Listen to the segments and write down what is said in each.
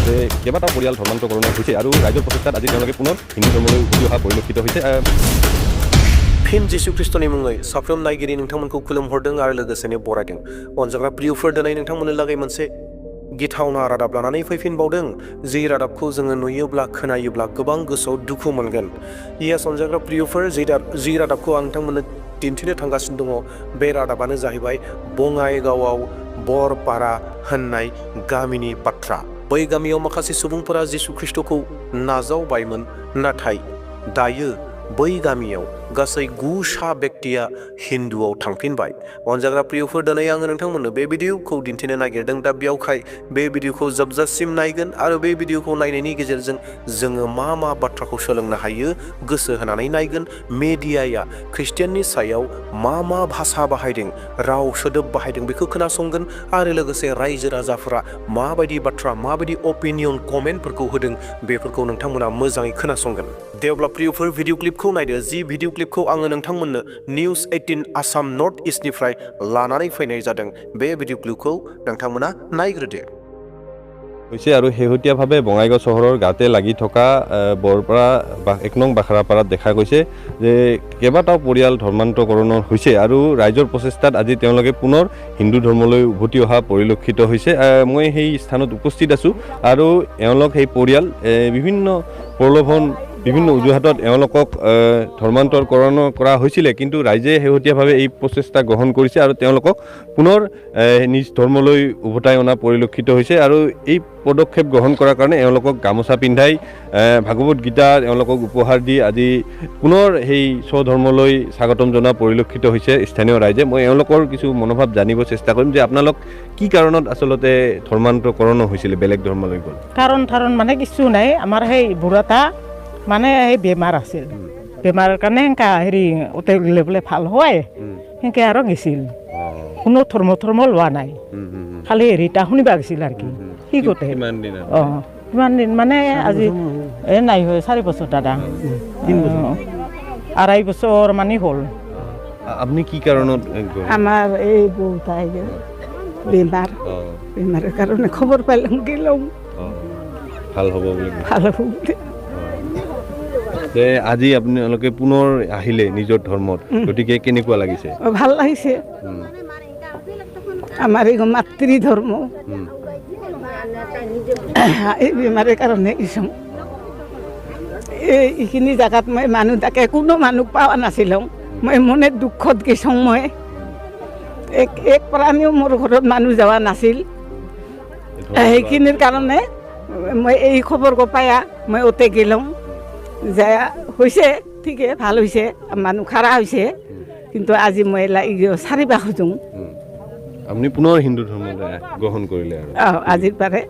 যে কেইবাটাও পৰিয়াল ধৰ্মান্তৰকৰণ হৈছে আৰু ৰাইজৰ প্ৰচেষ্টাত আজি তেওঁলোকে পুনৰ হিন্দু ধৰ্মলৈ উভতি অহা পৰিলক্ষিত হৈছে। फिन जिसु ख्रिस्ट'नि मुङै साफ्रोम नायगिरि नोंथांमोनखौ खुलुमहरदों आरो लोगोसेनो बरायदों। अनजाग्रा प्रियफोर दिनै नोंथांमोननो लागै मोनसे गिथावना रादाब लानानै फैफिनबावदों। जि रादाबखौ जोङो नुयोब्ला खोनायोब्ला गोबां गोसोआव दुखु मोनगोन। इयास अनजाग्रा प्रियफोर जि रादाबखौ आं नोंथांमोननो दिन्थिनो थांगासिनो दङ बे रादाबानो जाहैबाय बङाइगावआव बरपारा होननाय गामिनि बाथ्रा। बै गामियाव माखासे सुबुंफोरा जिसु ख्रिस्ट'खौ नाजावबायमोन, नाथाय दायो बै गामियाव गासै 9 बेक्तिया हिन्दुआव थांफिनबाय। अनजाग्रा प्रियफोर दिनै आङो नोंथांमोननो बे भिडिअखौ दिन्थिनो नागिरदों। दा बेयावखाय बे भिडिअखौ जोबजासिम नायगोन आरो बे भिडिअखौ नायनायनि गेजेरजों जोङो मा मा बाथ्राखौ सोलोंनो हायो गोसो होनानै नायगोन। मेडियाया ख्रिस्टियाननि सायाव मा भाषा बाहायदों, राव सोदोब बाहायदों बेखौ खोनासंगोन आरो लोगोसे रायजो राजाफोरा माबायदि बाथ्रा माबायदि अपिनियन कमेन्टफोरखौ होदों बेफोरखौ नोंथांमोना मोजाङै खोनासंगोन। दे अब्ला प्रियफोर भिडिअ क्लिपखौ नायदो। जि भिडिअ क्लिपखौ आङो नोंथांमोननो निउस 18 आसाम नर्थ इस्टनिफ्राय लानानै फैनाय जादों। बे भिडिअ क्लिपखौ नोंथांमोना नायग्रोदो। হৈছে আৰু শেহতীয়াভাৱে বঙাইগাঁও চহৰৰ গাতে লাগি থকা বৰপাৰা 1 নং বাখৰাপাৰাত দেখা গৈছে যে কেইবাটাও পৰিয়াল ধৰ্মান্তৰকৰণৰ হৈছে আৰু ৰাইজৰ প্ৰচেষ্টাত আজি তেওঁলোকে পুনৰ হিন্দু ধৰ্মলৈ উভতি অহা পৰিলক্ষিত হৈছে। মই সেই স্থানত উপস্থিত আছোঁ আৰু এওঁলোক সেই পৰিয়াল বিভিন্ন প্ৰলোভন বিভিন্ন অজুহাতত এওঁলোকক ধৰ্মান্তৰকৰণ কৰা হৈছিলে, কিন্তু ৰাইজে শেহতীয়াভাৱে এই প্ৰচেষ্টা গ্ৰহণ কৰিছে আৰু তেওঁলোকক পুনৰ নিজ ধৰ্মলৈ উভতাই অনা পৰিলক্ষিত হৈছে। আৰু এই পদক্ষেপ গ্ৰহণ কৰাৰ কাৰণে এওঁলোকক গামোচা পিন্ধাই ভাগৱত গীতা এওঁলোকক উপহাৰ দি আজি পুনৰ সেই স্বধৰ্মলৈ স্বাগতম জনোৱা পৰিলক্ষিত হৈছে স্থানীয় ৰাইজে। মই এওঁলোকৰ কিছু মনোভাৱ জানিব চেষ্টা কৰিম যে আপোনালোক কি কাৰণত আচলতে ধৰ্মান্তৰকৰণ হৈছিলে, বেলেগ ধৰ্মলৈ গ'ল? কাৰণ মানে কিছু নাই, আমাৰ সেই বুঢ়াটা মানে সেই বেমাৰ আছিল, বেমাৰৰ কাৰণে সেনেকা হেৰি উঠাই গ'লে বোলে ভাল হয় সেনেকৈ আৰু গেছিল। কোনো ধৰ্ম লোৱা নাই, খালি হেৰিটা শুনিবা গৈছিল আৰু কি কি গোটেই। কিমান দিন মানে আজি নাই হয় 4 বছৰ দাদা, 2.5 বছৰ মানে হ'ল। আপুনি কি কাৰণত? আমাৰ এই বৌতাই বেমাৰৰ কাৰণে খবৰ পালোঁ গেলোঁ ভাল হ'ব বুলি। ভাল হ'ব বুলি আজি আপোনালোকে পুনৰ আহিলে নিজৰ ধৰ্মত, গতিকে কেনেকুৱা লাগিছে? ভাল লাগিছে। আমাৰ এই মাতৃ ধৰ্ম এই বেমাৰৰ কাৰণে কিছুমান এইখিনি জেগাত মই মানুহ তাকে কোনো মানুহ পোৱা নাছিলোঁ। মই মনে দুখত গৈছোঁ। মই এক প্ৰাণীও মোৰ ঘৰত মানুহ যোৱা নাছিল। সেইখিনিৰ কাৰণে মই এই খবৰ পাই মই ওতে গেলোঁ যে হৈছে ঠিকে ভাল হৈছে, মানুহ খাৰা হৈছে, কিন্তু আজি মই চাৰিবা খোজোঁ। আপুনি পুনৰ হিন্দু ধৰ্ম গ্ৰহণ কৰিলে আৰু আজিৰ পাৰে।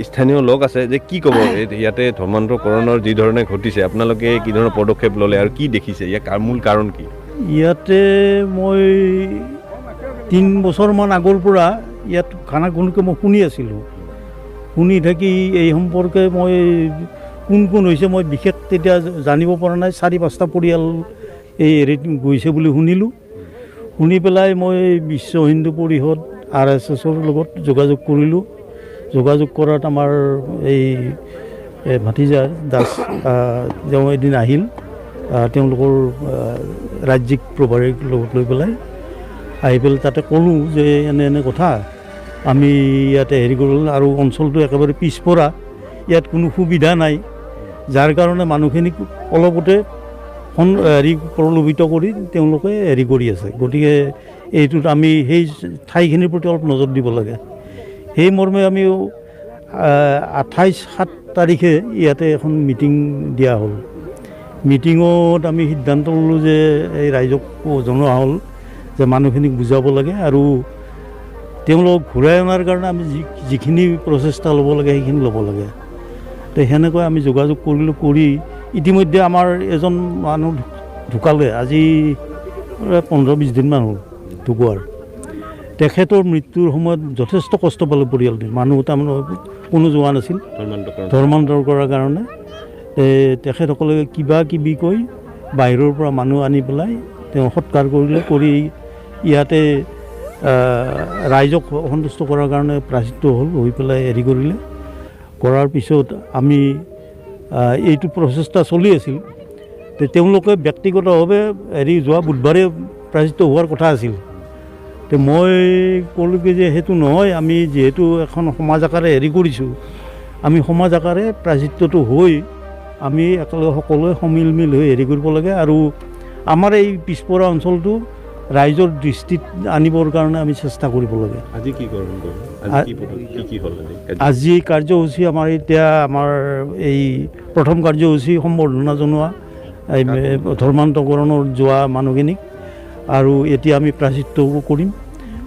স্থানীয় লোক আছে যে কি ক'ব ইয়াতে ধৰ্মান্তৰকৰণৰ যি ধৰণে ঘটিছে, আপোনালোকে কি ধৰণৰ পদক্ষেপ ল'লে আৰু কি দেখিছে, ইয়াৰ মূল কাৰণ কি? ইয়াতে মই 3 বছৰমান আগৰ পৰা ইয়াত খানা কোনকৈ মই শুনি আছিলোঁ। শুনি থাকি এই সম্পৰ্কে মই কোন হৈছে মই বিশেষ তেতিয়া জানিব পৰা নাই। 4-5টা পৰিয়াল এই হেৰিত গৈছে বুলি শুনিলোঁ। শুনি পেলাই মই বিশ্ব হিন্দু পৰিষদ RSSৰ লগত যোগাযোগ কৰিলোঁ। যোগাযোগ কৰাত আমাৰ এই ভাতিজা দাস তেওঁ এদিন আহিল, তেওঁলোকৰ ৰাজ্যিক প্ৰভাৰীক লগত লৈ পেলাই আহি পেলাই তাতে ক'লোঁ যে এনে কথা, আমি ইয়াতে হেৰি কৰিলোঁ আৰু অঞ্চলটো একেবাৰে পিছপৰা, ইয়াত কোনো সুবিধা নাই, যাৰ কাৰণে মানুহখিনিক অলপতে প্ৰলোভিত কৰি তেওঁলোকে হেৰি কৰি আছে। গতিকে এইটোত আমি সেই ঠাইখিনিৰ প্ৰতি অলপ নজৰ দিব লাগে। সেই মৰ্মে আমি 28-7 তাৰিখে ইয়াতে এখন মিটিং দিয়া হ'ল। মিটিঙত আমি সিদ্ধান্ত ল'লোঁ যে এই ৰাইজক জনোৱা হ'ল যে মানুহখিনিক বুজাব লাগে আৰু তেওঁলোকক ঘূৰাই অনাৰ কাৰণে আমি যিখিনি প্ৰচেষ্টা ল'ব লাগে সেইখিনি ল'ব লাগে। তো সেনেকৈ আমি যোগাযোগ কৰিলোঁ। কৰি ইতিমধ্যে আমাৰ এজন মানুহ ঢুকালে, আজি 15-20 দিনমান হ'ল ঢুকোৱাৰ। তেখেতৰ মৃত্যুৰ সময়ত যথেষ্ট কষ্ট পালে পৰিয়ালটোৱে, মানুহ তাৰমানে কোনো যোৱা নাছিল ধৰ্মান্তৰ কৰাৰ কাৰণে। তেখেতসকলে কিবা কিবি কৈ বাহিৰৰ পৰা মানুহ আনি পেলাই তেওঁ সৎকাৰ কৰিলে, কৰি ইয়াতে ৰাইজক সন্তুষ্ট কৰাৰ কাৰণে প্ৰাচিত্য হ'ল, হৈ পেলাই হেৰি কৰিলে। কৰাৰ পিছত আমি এইটো প্ৰচেষ্টা চলি আছিল। তেওঁলোকে ব্যক্তিগতভাৱে যোৱা বুধবাৰে প্ৰায়শ্চিত্ত হোৱাৰ কথা আছিল। মই ক'লোঁ কি যে সেইটো নহয়, আমি যিহেতু এখন সমাজ আকাৰে কৰিছোঁ, আমি সমাজ আকাৰে প্ৰায়শ্চিত্তটো হৈ আমি একেলগে সকলোৱে সমিল হৈ কৰিব লাগে। আৰু আমাৰ এই পিছপৰা অঞ্চলটো ৰাইজৰ দৃষ্টিত আনিবৰ কাৰণে আমি চেষ্টা কৰিব লাগে। আজি কি গ্ৰহণ কৰিম? কি হ'ল আজি কাৰ্যসূচী আমাৰ এই প্ৰথম কাৰ্যসূচী সম্বৰ্ধনা জনোৱা এই ধৰ্মান্তকৰণৰ যোৱা মানুহখিনিক, আৰু এতিয়া আমি প্ৰায়শ্চিত্তও কৰিম।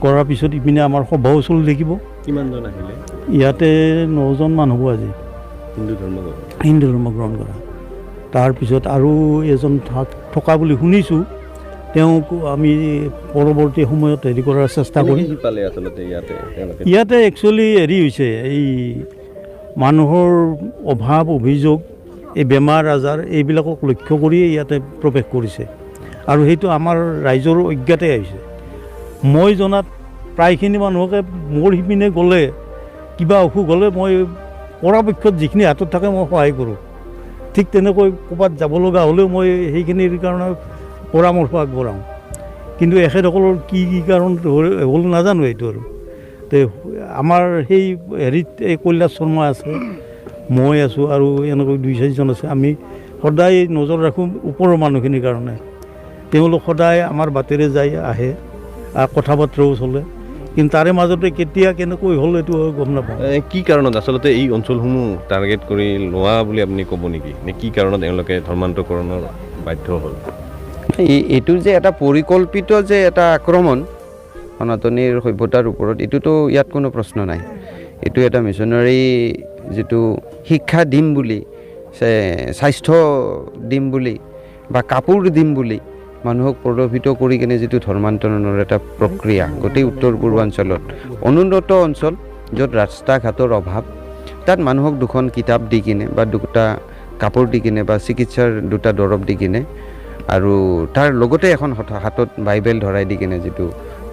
কৰাৰ পিছত ইপিনে আমাৰ সভাও চলি থাকিব। কিমানজন আহিলে? ইয়াতে 9জন মান হ'ব আজি হিন্দু ধৰ্ম গ্ৰহণ কৰা। তাৰপিছত আৰু এজন থকা বুলি শুনিছোঁ, তেওঁক আমি পৰৱৰ্তী সময়ত কৰাৰ চেষ্টা কৰিম। ইয়াতে একচুৱেলি হৈছে এই মানুহৰ অভাৱ অভিযোগ, এই বেমাৰ আজাৰ এইবিলাকক লক্ষ্য কৰিয়ে ইয়াতে প্ৰৱেশ কৰিছে, আৰু সেইটো আমাৰ ৰাইজৰ অজ্ঞাতে আহিছে। মই জনাত প্ৰায়খিনি মানুহকে মোৰ সিপিনে গ'লে কিবা অসুখ হ'লে মই পৰাপক্ষত যিখিনি হাতত থাকে মই সহায় কৰোঁ। ঠিক তেনেকৈ ক'ৰবাত যাব লগা হ'লেও মই সেইখিনিৰ কাৰণে পৰামৰ্শ আগবঢ়াওঁ। কিন্তু এখেতসকলৰ কি কাৰণ হ'ল নাজানো এইটো। আৰু আমাৰ সেই এই কৈলাশ শৰ্মা আছে, মই আছোঁ, আৰু এনেকৈ 2-4জন আছে। আমি সদায় নজৰ ৰাখোঁ ওপৰৰ মানুহখিনিৰ কাৰণে। তেওঁলোক সদায় আমাৰ বাটেৰে যায় আহে, কথা বতৰাও চলে। কিন্তু তাৰে মাজতে কেতিয়া কেনেকৈ হ'ল এইটো গম নাপাওঁ। কি কাৰণত আচলতে এই অঞ্চলসমূহ টাৰ্গেট কৰি লোৱা বুলি আপুনি ক'ব নেকি? নে কি কাৰণত তেওঁলোকে ধৰ্মান্তকৰণৰ বাধ্য হ'ল? এইটো যে এটা পৰিকল্পিত যে এটা আক্ৰমণ সনাতনীৰ সভ্যতাৰ ওপৰত, এইটোতো ইয়াত কোনো প্ৰশ্ন নাই। এইটো এটা মিছনাৰী যিটো শিক্ষা দিম বুলি, স্বাস্থ্য দিম বুলি বা কাপোৰ দিম বুলি মানুহক প্ৰলোভিত কৰি কিনে যিটো ধৰ্মান্তৰণৰ এটা প্ৰক্ৰিয়া গোটেই উত্তৰ পূৰ্বাঞ্চলত, অনুন্নত অঞ্চল য'ত ৰাস্তা ঘাটৰ অভাৱ, তাত মানুহক 2খন কিতাপ দি কিনে বা 2টা কাপোৰ দি কিনে বা চিকিৎসাৰ 2টা দৰৱ দি কিনে, আৰু তাৰ লগতে এখন হাতত বাইবেল ধৰাই দি কিনে যিটো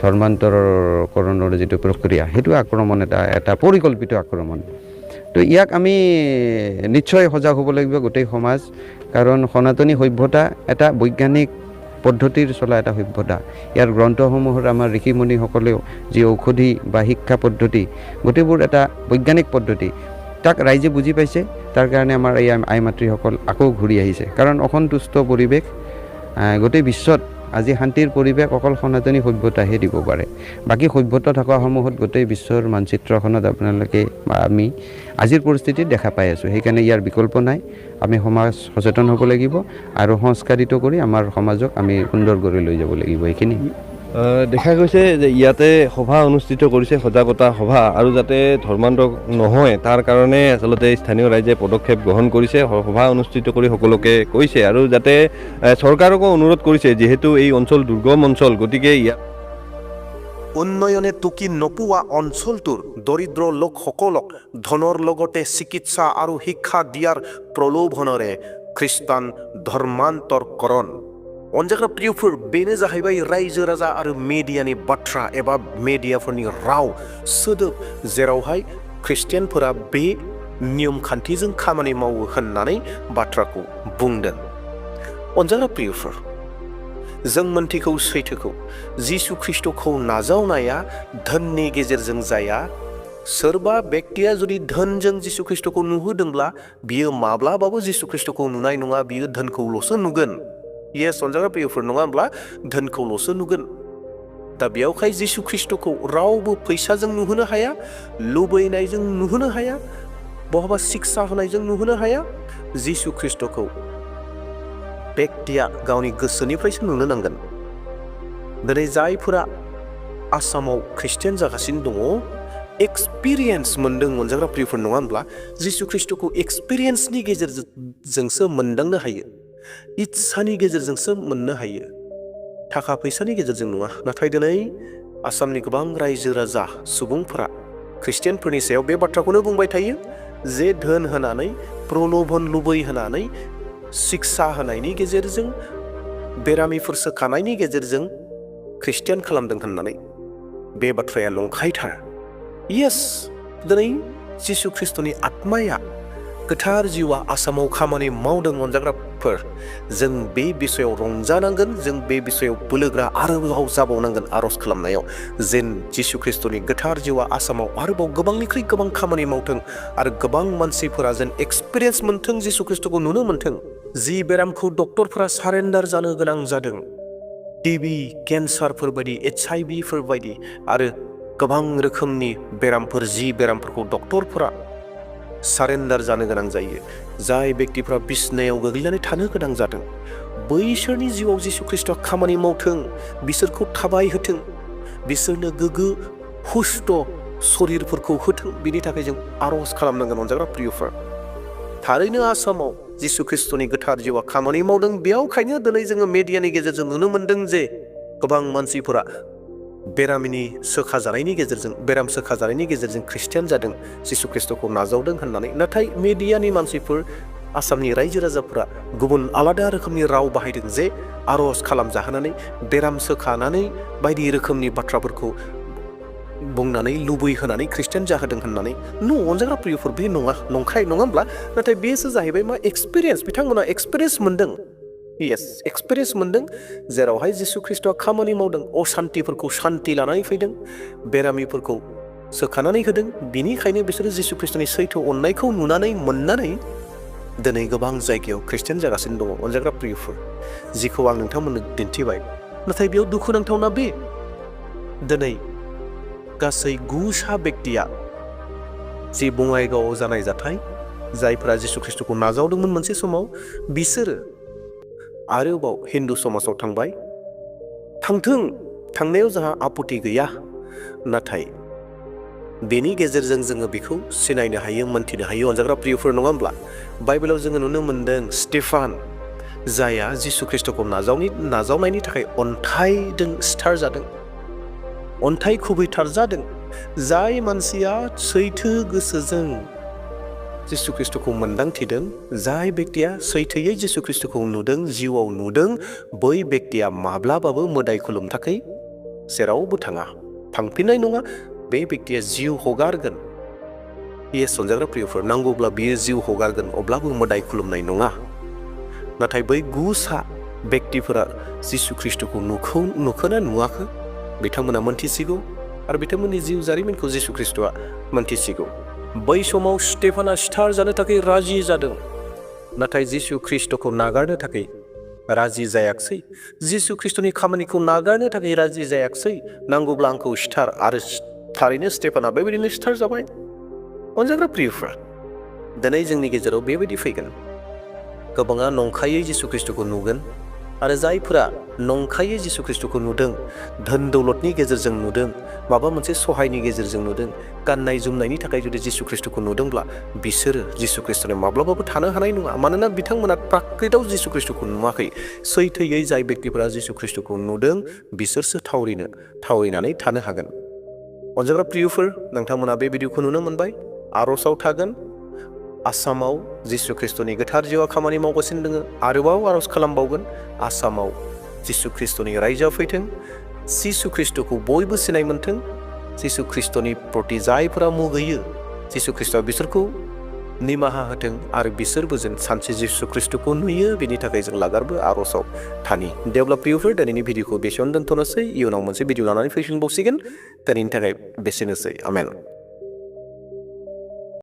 ধৰ্মান্তৰকৰণৰ যিটো প্ৰক্ৰিয়া, সেইটো আক্ৰমণ এটা পৰিকল্পিত আক্ৰমণ। তো ইয়াক আমি নিশ্চয় সজাগ হ'ব লাগিব গোটেই সমাজ, কাৰণ সনাতনী সভ্যতা এটা বৈজ্ঞানিক পদ্ধতিৰ চলা এটা সভ্যতা। ইয়াৰ গ্ৰন্থসমূহৰ আমাৰ ঋষিমুনিসকলেও যি ঔষধি বা শিক্ষা পদ্ধতি, গোটেইবোৰ এটা বৈজ্ঞানিক পদ্ধতি। তাক ৰাইজে বুজি পাইছে, তাৰ কাৰণে আমাৰ এই আই মাতৃসকল আকৌ ঘূৰি আহিছে। কাৰণ অসন্তুষ্ট পৰিৱেশ গোটেই বিশ্বত আজি শান্তিৰ পৰিৱেশ অকল সনাতনী সভ্যতাহে দিব পাৰে। বাকী সভ্যতা থকাসমূহত গোটেই বিশ্বৰ মানচিত্ৰখনত আপোনালোকে বা আমি আজিৰ পৰিস্থিতিত দেখা পাই আছোঁ। সেইকাৰণে ইয়াৰ বিকল্প নাই। আমি সমাজ সচেতন হ'ব লাগিব আৰু সংস্কাৰিত কৰি আমাৰ সমাজক আমি সুন্দৰ কৰি লৈ যাব লাগিব। এইখিনি দেখা গৈছে যে ইয়াতে সভা অনুষ্ঠিত কৰিছে, সজাগতা সভা, আৰু যাতে ধৰ্মান্তৰ নহয় তাৰ কাৰণে আচলতে স্থানীয় ৰাইজে পদক্ষেপ গ্ৰহণ কৰিছে, সভা অনুষ্ঠিত কৰি সকলোকে কৈছে, আৰু যাতে চৰকাৰকো অনুৰোধ কৰিছে, যিহেতু এই অঞ্চল দুৰ্গম অঞ্চল, গতিকে ইয়াত উন্নয়নে টুকি নোপোৱা অঞ্চলটোৰ দৰিদ্ৰ লোকসকলক ধনৰ লগতে চিকিৎসা আৰু শিক্ষা দিয়াৰ প্ৰলোভনেৰে খ্ৰীষ্টান ধৰ্মান্তৰকৰণ। अनजाग्रा प्रियफोर बेनो जाहैबाय रायजो राजा आरो मेडियानि बाथ्रा एबा मेडियाफोरनि राव सोदोब जेरावहाय ख्रिस्टियानफोरा बे नियम खान्थिजों खामानि मावो होननानै बाथ्राखौ बुंदों। अनजाग्रा प्रियफोर, जों मोनथिगौ सैथोखौ, जिसु ख्रिस्टखौ नाजावनाया धोननि गेजेरजों जाया। सोरबा व्यक्तिया जुदि धोनजों जिसु ख्रिस्टखौ नुहोदोंब्ला बियो माब्लाबाबो जिसु ख्रिस्टखौ नुनाय नङा, बियो धोनखौल'सो नुगोन। येस अनजाग्रा प्रियफोर, नङा होमब्ला? धोनखौल'सो नुगोन। दा बेयावहाय जिसु ख्रिस्टखौ रावबो फैसाजों नुहोनो हाया, लुबैनायजों नुहोनो हाया, बहाबा शिक्षा होनायजों नुहोनो हाया। जिसु ख्रिस्टखौ व्यक्तिया गावनि गोसोनिफ्रायसो नुनो नांगोन। दिनै जायफोरा आसामाव ख्रिस्टियान जागासिनो दङ, एक्सपिरियेन्स मोनदों अनजाग्रा प्रियफोर, नङा होमब्ला? जिसु ख्रिस्टखौ एक्सपिरियेन्सनि गेजेरजोंसो मोनदांनो हायो, इच्छानि गेजेरजोंसो मोननो हायो, थाखा फैसानि गेजेरजों नङा। नाथाय दिनै आसामनि गोबां रायजो राजा सुबुंफोरा ख्रिस्टियानफोरनि सायाव बे बाथ्राखौनो बुंबाय थायो जे धोन होनानै, प्रलोभन लुबैहोनानै, शिक्षा होनायनि गेजेरजों, बेरामिफोर सोखानायनि गेजेरजों ख्रिस्टियान खालामदों होननानै। बे बाथ्राया नंखायथार। येस, दिनै जिसु ख्रिस्टनि आत्माया गोथार जिउआ आसामाव खामानि मावदों अनजाग्राफोर जों बे बिसयाव रंजानांगोन जों बे बिसयाव बोलोग्रा आरोबाव जाबावनांगोन आर'ज खालामनायाव जेन जिसु ख्रिस्टनि गोथार जिउआ आसामाव आरोबाव गोबांनिख्रुइ गोबां खामानि मावथों आरो गोबां मानसिफोरा जेन एक्सपिरियेन्स मोनथों जिसु ख्रिस्टखौ नुनो मोनथों जि बेरामखौ डक्टरफोरा सारेन्डार जानो गोनां जादों टिबि केन्सारफोर बायदि HIV फोर बायदि आरो गोबां रोखोमनि बेरामफोर जि बेरामफोरखौ डक्टरफोरा सारेन्डार जानो गोनां जायो जाय बेक्तिफ्रा बिसनायाव गोग्लैनानै थानो गोनां जादों बैसोरनि जिउआव जिसु ख्रिस्टआ खामानि मावथों बिसोरखौ थाबायहोथों बिसोरनो गोग्गो हुस्थ शरीरफोरखौ होथों बिनि थाखाय जों आर'ज खालामनांगोन अनजाग्रा प्रियफोर थारैनो आसामाव जिसु ख्रिस्टनि गोथार जिउआ खामानि मावदों बेयावखायनो दिनै जोङो मेडियानि गेजेरजों नुनो मोन्दों जे गोबां मानसिफोरा बेरामनि सोखाजानायनि गेजेरजों बेराम सोखाजानायनि गेजेरजों ख्रिस्टियान जादों जिसु ख्रिस्टखौ नाजावदों होननानै नाथाय मेडियानि मानसिफोर आसामनि रायजो राजाफोरा गुबुन आलादा रोखोमनि राव बाहायदों जे आर'ज खालामजाहोनानै बेराम सोखानानै बायदि रोखोमनि बाथ्राफोरखौ बुंनानै लुबैहोनानै ख्रिस्टियान जाहोदों होननानै अनजाग्रा प्रियफोर बे नङा नंखाय नङा होमब्ला नाथाय बेसो जाहैबाय मा एक्सपिरियेन्स बिथांमोना एक्सपिरियेन्स मोन्दों एक्सपिरियेन्स मोन्दों जेरावहाय जिसु ख्रिस्टआ खामानि मावदों असान्तिफोरखौ सान्ति लानानै फैदों बेरामिफोरखौ सोखानानै होदों बिनिखायनो बिसोरो जिसु ख्रिस्टनि सैथो अननायखौ नुनानै मोननानै दिनै गोबां जायगायाव ख्रिस्टियान जागासिनो दङ अनजाग्रा प्रियफोर जिखौ आं नोंथांमोननो दिन्थिबाय नाथाय बेयाव दुखुनांथावना बे दिनै गासै 9 बेक्तिया जि बङाइगावआव जानाय जाथाय जायफोरा जिसु ख्रिस्टखौ नाजावदोंमोन मोनसे समाव बिसोरो आरोबाव हिन्दु समाजाव थांबाय थांनायाव जोंहा आपत्ति गैया नाथाय बेनि गेजेरजों जोङो बेखौ सिनायनो हायो मोनथिनो हायो अनजाग्रा प्रियफोर नङा होमब्ला बाइबेलाव जोङो नुनो मोन्दों स्टेफान जायहा जिसु ख्रिस्टखौ नाजावनायनि थाखाय अन्थाइजों सिथार जादों अन्थाइ खुबैथार जादों जाय मानसिया सैथो गोसोजों जिसु ख्रिस्टखौ मोन्दांथिदों जाय बेक्तिया सैथोयै जिसु ख्रिस्टखौ नुदों जिउआव नुदों बै बेक्तिया माब्लाबाबो मोदाय खुलुमनो थाखाय जेरावबो थाङा थांफिननाय नङा बे बेक्तिया जिउ हगारगोन सनजाग्रा प्रियफोर नांगौब्ला बियो जिउ हगारगोन अब्लाबो मोदाय खुलुमनाय नङा नाथाय बै 9 बेक्तिफोरा जिसु ख्रिस्टखौ नुखोना नुवाखै बिथांमोना मोनथिसिगौ आरो बिथांमोननि जिउ जारिमिनखौ जिसु ख्रिस्टआ मोनथिसिगौ बै समाव स्टेफाना सिथार जानो थाखाय राजि जादों नाथाय जिसु ख्रिस्टखौ नागारनो थाखाय राजि जायाखै जिसु ख्रिस्टनि खामानिखौ नागारनो थाखाय राजि जायाखै नांगौब्ला आंखौ सिथार आरो थारैनो स्टेफाना बेबायदिनो सिथार जाबाय अनजाग्रा प्रियफोर दिनै जोंनि गेजेराव बेबायदि फैगोन गोबाङा नंखायै जिसु ख्रिस्टखौ नुगोन आरो जायफोरा नंखायै जिसु ख्रिस्टखौ नुदों धोन दौलतनि गेजेरजों नुदों माबा मोनसे सहायनि गेजेरजों नुदों गाननाय जोमनायनि थाखाय जुदि जिसु ख्रिस्टखौ नुदोंब्ला बिसोरो जिसु ख्रिस्टनो माब्लाबाबो थानो हानाय नङा मानोना बिथांमोना प्राकृताव जिसु ख्रिस्टखौ नुवाखै सैथोयै जाय बेक्तिफोरा जिसु ख्रिस्टखौ नुदों बिसोरसो थावरिनानै थानो हागोन अनजाग्रा प्रियफोर नोंथांमोना बे भिडिअखौ नुनो मोनबाय आर'जआव थागोन आसामाव जिसु ख्रिस्टनि गोथार जिउआ खामानि मावगासिनो दङ आरोबाव आर'ज खालामबावगोन आसामाव जिसु ख्रिस्टनि रायजोआ फैथों जिसु ख्रिस्टखौ बयबो सिनाय मोनथों जिसु ख्रिस्टनि प्रति जायफोरा मुगैयो जिसु ख्रिस्टआ बिसोरखौ निमाहा होथों आरो बिसोरबो जेन सानसे जिसु ख्रिस्टखौ नुयो बेनि थाखाय जों लागारबो आर'जआव थानि देब्ला प्रियफोर दिनैनि भिडिअखौ बेसेयावनो दोनथ'नोसै इयुनाव मोनसे भिडिअ लानानै फैफिनबावसिगोन दिनैनि थाखाय बेसेनोसै आमेन